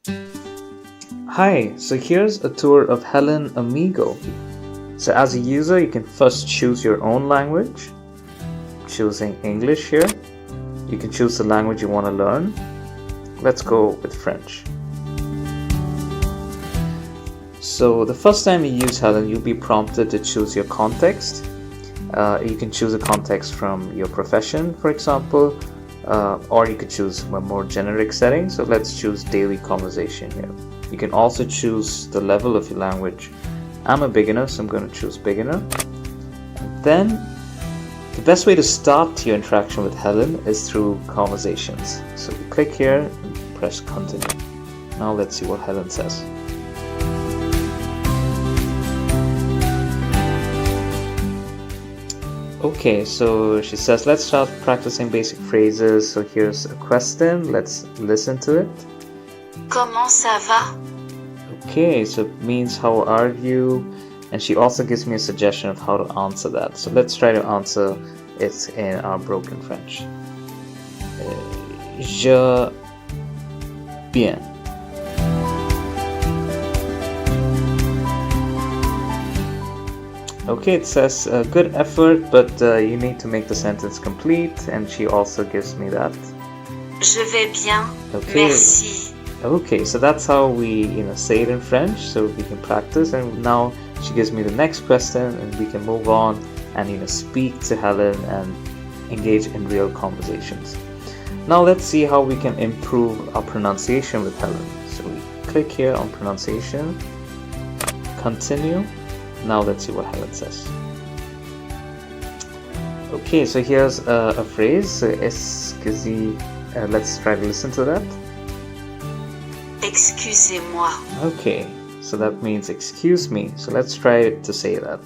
Hi, so here's a tour of Helen Amigo. So as a user, you can first choose your own language, choosing English here. You can choose the language you want to learn. Let's go with French. So the first time you use Helen, you'll be prompted to choose your context. You can choose a context from your profession, for example, or you could choose a more generic setting. So let's choose daily conversation here. You can also choose the level of your language. I'm a beginner, so I'm going to choose beginner. Then the best way to start your interaction with Helen is through conversations. So you click here and press continue. Now let's see what Helen says. Okay, so she says, let's start practicing basic phrases. So here's a question. Let's listen to it. Comment ça va? Okay, so it means how are you? And she also gives me a suggestion of how to answer that. So let's try to answer it in our broken French. Je bien. Okay, it says good effort, but you need to make the sentence complete, and she also gives me that. Je vais bien. Okay. Merci. Okay, so that's how we say it in French, so we can practice. And now she gives me the next question, and we can move on and speak to Helen and engage in real conversations. Now let's see how we can improve our pronunciation with Helen. So we click here on pronunciation, continue. Now let's see what Helen says. Okay, so here's a phrase. So, let's try to listen to that. Excusez-moi. Okay, so that means excuse me. So let's try to say that.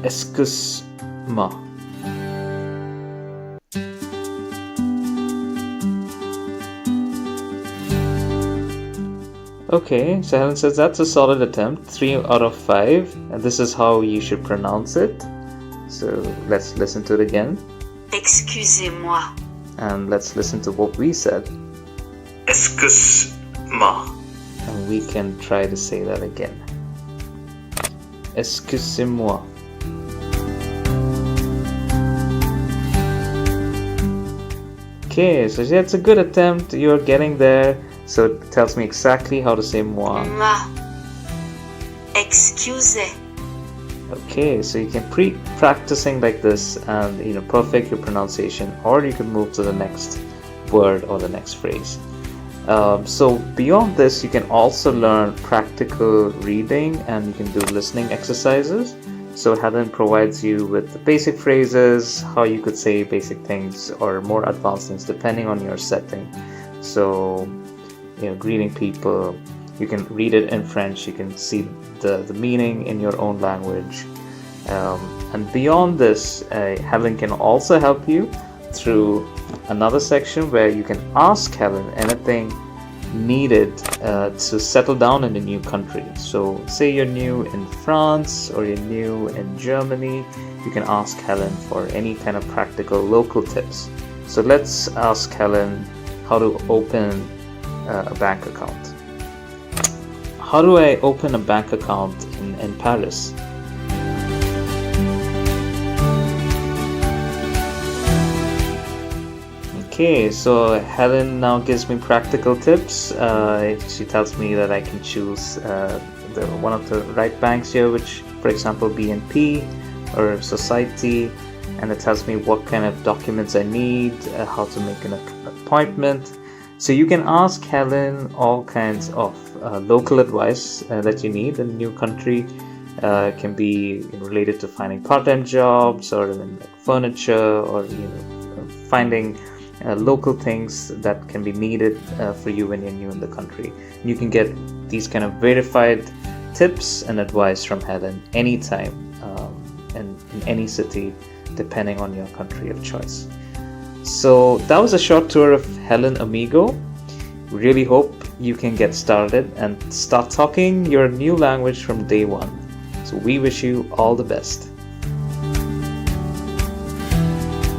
Excuse-moi. Okay, so Helen says that's a solid attempt, 3 out of 5, and this is how you should pronounce it. So let's listen to it again. Excusez-moi. And let's listen to what we said. Excuse-moi. And we can try to say that again. Excusez-moi. Okay, so yeah, it's a good attempt. You're getting there. So it tells me exactly how to say moi. Ma. Excusez. Okay, so you can practicing like this and perfect your pronunciation, or you can move to the next word or the next phrase. So beyond this, you can also learn practical reading, and you can do listening exercises. So Helen provides you with the basic phrases, how you could say basic things or more advanced things depending on your setting. So greeting people, you can read it in French, you can see the meaning in your own language. And beyond this, Helen can also help you through another section where you can ask Helen anything needed to settle down in a new country. So say you're new in France or you're new in Germany, you can ask Helen for any kind of practical local tips. So let's ask Helen how to open a bank account. How do I open a bank account in Paris? Okay, so Helen now gives me practical tips. She tells me that I can choose one of the right banks here, which, for example, BNP or Society, and it tells me what kind of documents I need, how to make an appointment. So you can ask Helen all kinds of local advice that you need in a new country. Can be related to finding part-time jobs or furniture, or finding local things that can be needed for you when you're new in the country. You can get these kind of verified tips and advice from Helen anytime and in any city, depending on your country of choice. So that was a short tour of Helen Amigo. Really hope you can get started and start talking your new language from day one. So we wish you all the best.